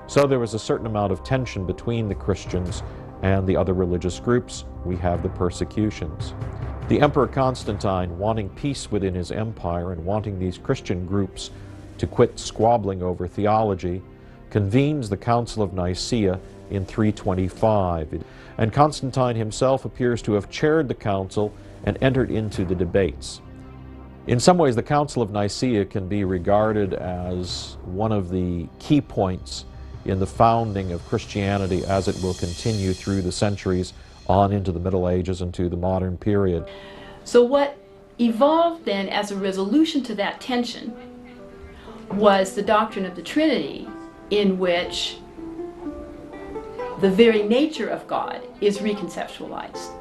So there was a certain amount of tension between the Christians and the other religious groups. We have the persecutions. The Emperor Constantine, wanting peace within his empire and wanting these Christian groups to quit squabbling over theology, convenes the Council of Nicaea in 325. And Constantine himself appears to have chaired the council and entered into the debates. In some ways, the Council of Nicaea can be regarded as one of the key points in the founding of Christianity as it will continue through the centuries on into the Middle Ages and to the modern period. So what evolved then as a resolution to that tension was the doctrine of the Trinity, in which the very nature of God is reconceptualized.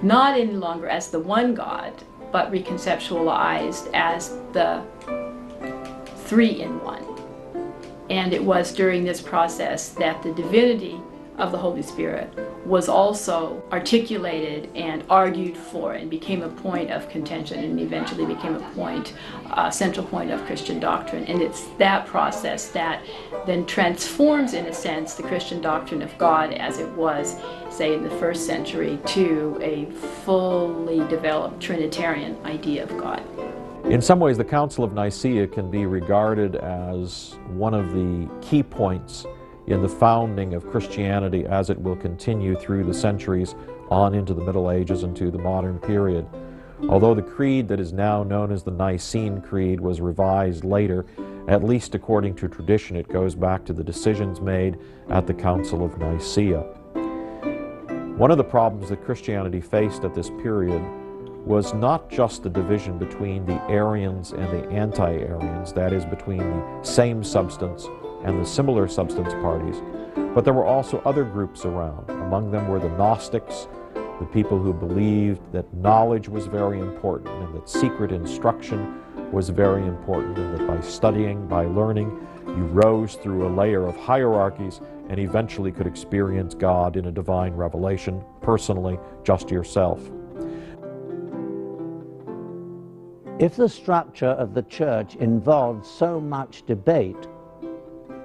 Not any longer as the one God, but reconceptualized as the three-in-one. And it was during this process that the divinity of the Holy Spirit was also articulated and argued for and became a point of contention and eventually became a central point of Christian doctrine. And it's that process that then transforms, in a sense, the Christian doctrine of God as it was, say, in the 1st century to a fully developed Trinitarian idea of God. In some ways, the Council of Nicaea can be regarded as one of the key points in the founding of Christianity as it will continue through the centuries on into the Middle Ages and to the modern period. Although the creed that is now known as the Nicene Creed was revised later, at least according to tradition, it goes back to the decisions made at the Council of Nicaea. One of the problems that Christianity faced at this period was not just the division between the Arians and the anti-Arians, that is, between the same substance and the similar substance parties, but there were also other groups around. Among them were the Gnostics, the people who believed that knowledge was very important and that secret instruction was very important, and that by studying, by learning, you rose through a layer of hierarchies and eventually could experience God in a divine revelation, personally, just yourself. If the structure of the church involved so much debate,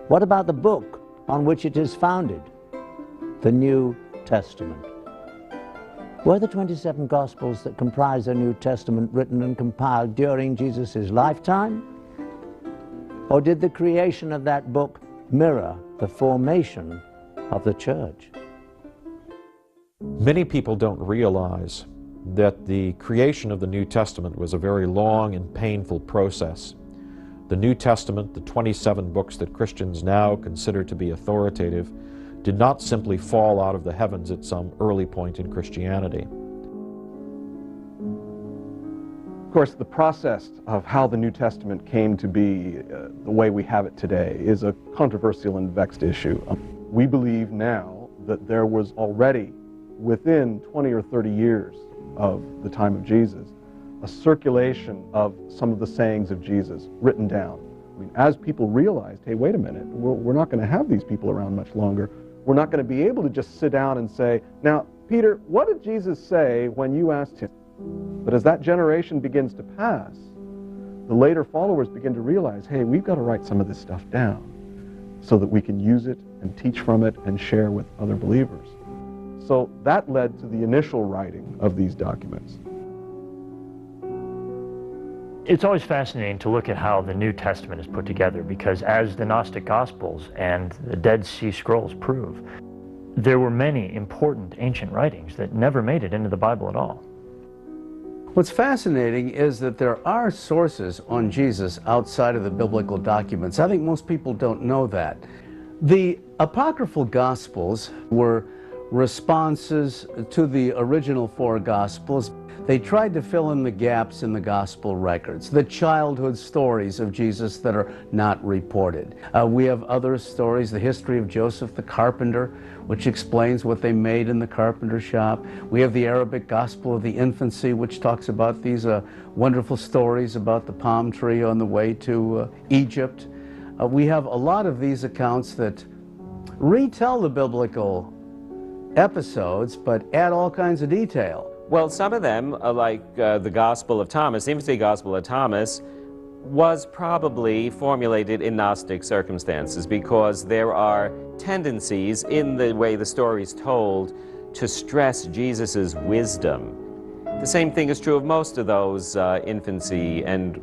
what about the book on which it is founded, the New Testament? Were the 27 Gospels that comprise the New Testament written and compiled during Jesus' lifetime? Or did the creation of that book mirror the formation of the church? Many people don't realize that the creation of the New Testament was a very long and painful process. The New Testament, the 27 books that Christians now consider to be authoritative, did not simply fall out of the heavens at some early point in Christianity. Of course, the process of how the New Testament came to be the way we have it today is a controversial and vexed issue. We believe now that there was already, within 20 or 30 years of the time of Jesus, a circulation of some of the sayings of Jesus written down. I mean, as people realized, hey, wait a minute, we're not going to have these people around much longer. We're not going to be able to just sit down and say, now, Peter, what did Jesus say when you asked him? But as that generation begins to pass, the later followers begin to realize, hey, we've got to write some of this stuff down so that we can use it and teach from it and share with other believers. So that led to the initial writing of these documents. It's always fascinating to look at how the New Testament is put together, because as the Gnostic Gospels and the Dead Sea Scrolls prove, there were many important ancient writings that never made it into the Bible at all. What's fascinating is that there are sources on Jesus outside of the biblical documents. I think most people don't know that. The apocryphal Gospels were responses to the original four Gospels. They tried to fill in the gaps in the Gospel records, the childhood stories of Jesus that are not reported. We have other stories, the history of Joseph the carpenter, which explains what they made in the carpenter shop. We have the Arabic Gospel of the Infancy, which talks about these wonderful stories about the palm tree on the way to Egypt. We have a lot of these accounts that retell the biblical episodes, but add all kinds of detail. Well, some of them, like the Gospel of Thomas, the Infancy Gospel of Thomas, was probably formulated in Gnostic circumstances, because there are tendencies in the way the story is told to stress Jesus's wisdom. The same thing is true of most of those infancy and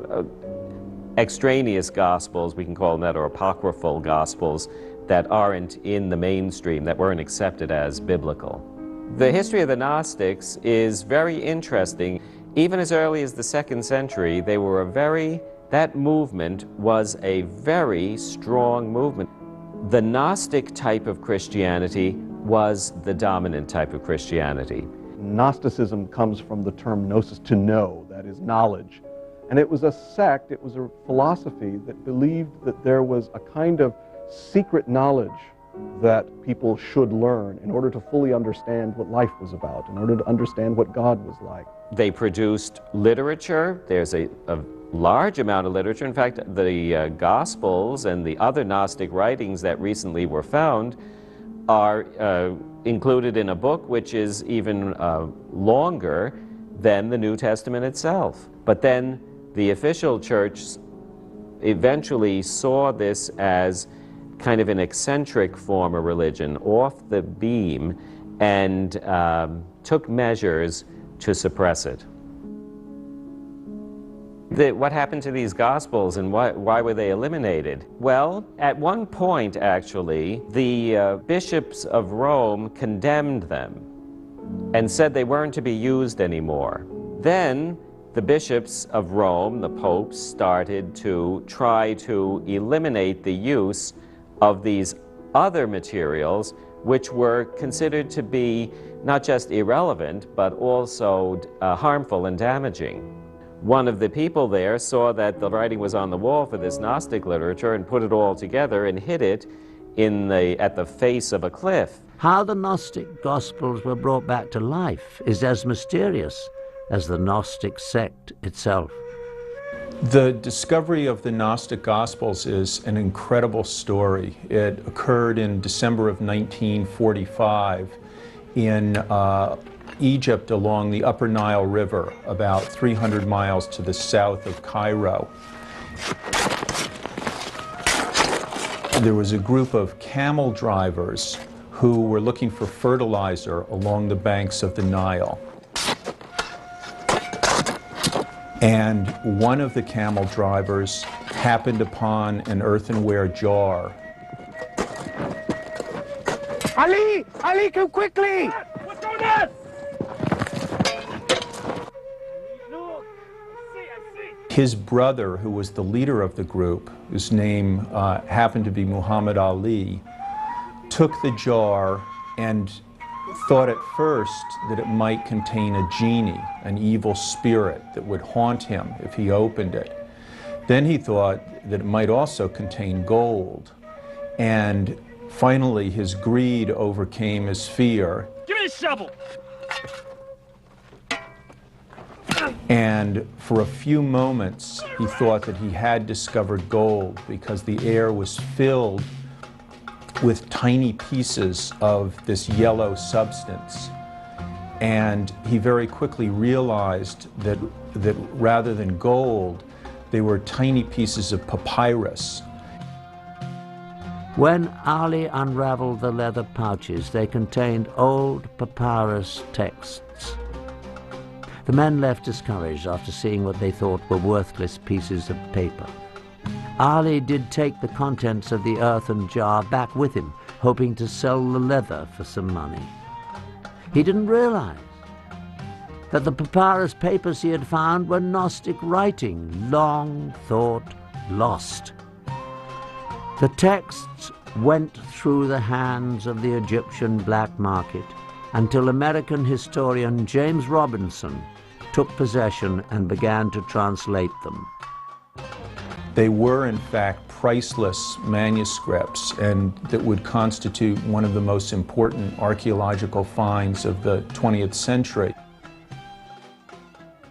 extraneous Gospels, we can call them that, or apocryphal Gospels, that aren't in the mainstream, that weren't accepted as biblical. The history of the Gnostics is very interesting. Even as early as the 2nd century, that movement was a very strong movement. The Gnostic type of Christianity was the dominant type of Christianity. Gnosticism comes from the term gnosis, to know, that is knowledge. And it was a sect, it was a philosophy that believed that there was a kind of secret knowledge that people should learn in order to fully understand what life was about, in order to understand what God was like. They produced literature. There's a large amount of literature. In fact, the Gospels and the other Gnostic writings that recently were found are included in a book which is even longer than the New Testament itself. But then the official church eventually saw this as kind of an eccentric form of religion, off the beam, and took measures to suppress it. What happened to these Gospels, and why were they eliminated? Well, at one point, actually, the bishops of Rome condemned them and said they weren't to be used anymore. Then the bishops of Rome, the popes, started to try to eliminate the use of these other materials, which were considered to be not just irrelevant, but also harmful and damaging. One of the people there saw that the writing was on the wall for this Gnostic literature and put it all together and hid it at the face of a cliff. How the Gnostic Gospels were brought back to life is as mysterious as the Gnostic sect itself. The discovery of the Gnostic Gospels is an incredible story. It occurred in December of 1945 in Egypt along the Upper Nile River, about 300 miles to the south of Cairo. There was a group of camel drivers who were looking for fertilizer along the banks of the Nile. And one of the camel drivers happened upon an earthenware jar. Ali! Ali, come quickly! What's going on? His brother, who was the leader of the group, whose name happened to be Muhammad Ali, took the jar and thought at first that it might contain a genie, an evil spirit that would haunt him if he opened it. Then he thought that it might also contain gold. And finally, his greed overcame his fear. Give me a shovel! And for a few moments, he thought that he had discovered gold because the air was filled with tiny pieces of this yellow substance. And he very quickly realized that rather than gold, they were tiny pieces of papyrus. When Ali unraveled the leather pouches, they contained old papyrus texts. The men left discouraged after seeing what they thought were worthless pieces of paper. Ali did take the contents of the earthen jar back with him, hoping to sell the leather for some money. He didn't realize that the papyrus papers he had found were Gnostic writing, long thought lost. The texts went through the hands of the Egyptian black market until American historian James Robinson took possession and began to translate them. They were, in fact, priceless manuscripts, and that would constitute one of the most important archaeological finds of the 20th century.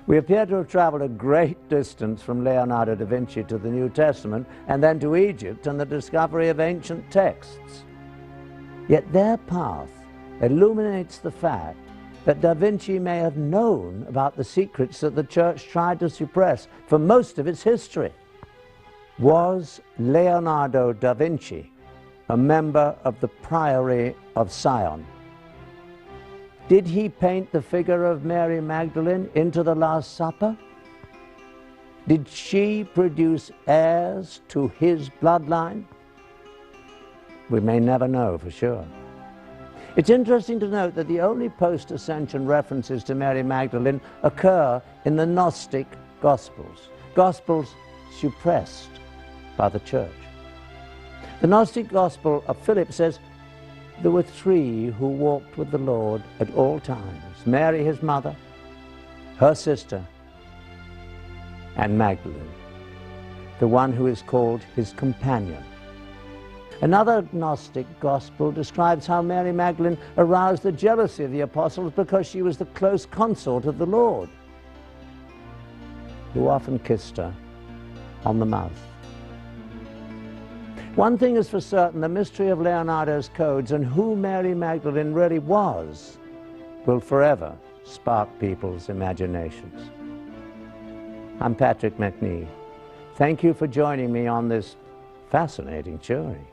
We appear to have traveled a great distance from Leonardo da Vinci to the New Testament and then to Egypt and the discovery of ancient texts. Yet their path illuminates the fact that Da Vinci may have known about the secrets that the Church tried to suppress for most of its history. Was Leonardo da Vinci a member of the Priory of Sion? Did he paint the figure of Mary Magdalene into the Last Supper? Did she produce heirs to his bloodline? We may never know for sure. It's interesting to note that the only post-ascension references to Mary Magdalene occur in the Gnostic Gospels, Gospels suppressed by the Church. The Gnostic Gospel of Philip says, there were three who walked with the Lord at all times, Mary his mother, her sister, and Magdalene, the one who is called his companion. Another Gnostic Gospel describes how Mary Magdalene aroused the jealousy of the apostles because she was the close consort of the Lord, who often kissed her on the mouth. One thing is for certain, the mystery of Leonardo's codes and who Mary Magdalene really was will forever spark people's imaginations. I'm Patrick McNee. Thank you for joining me on this fascinating journey.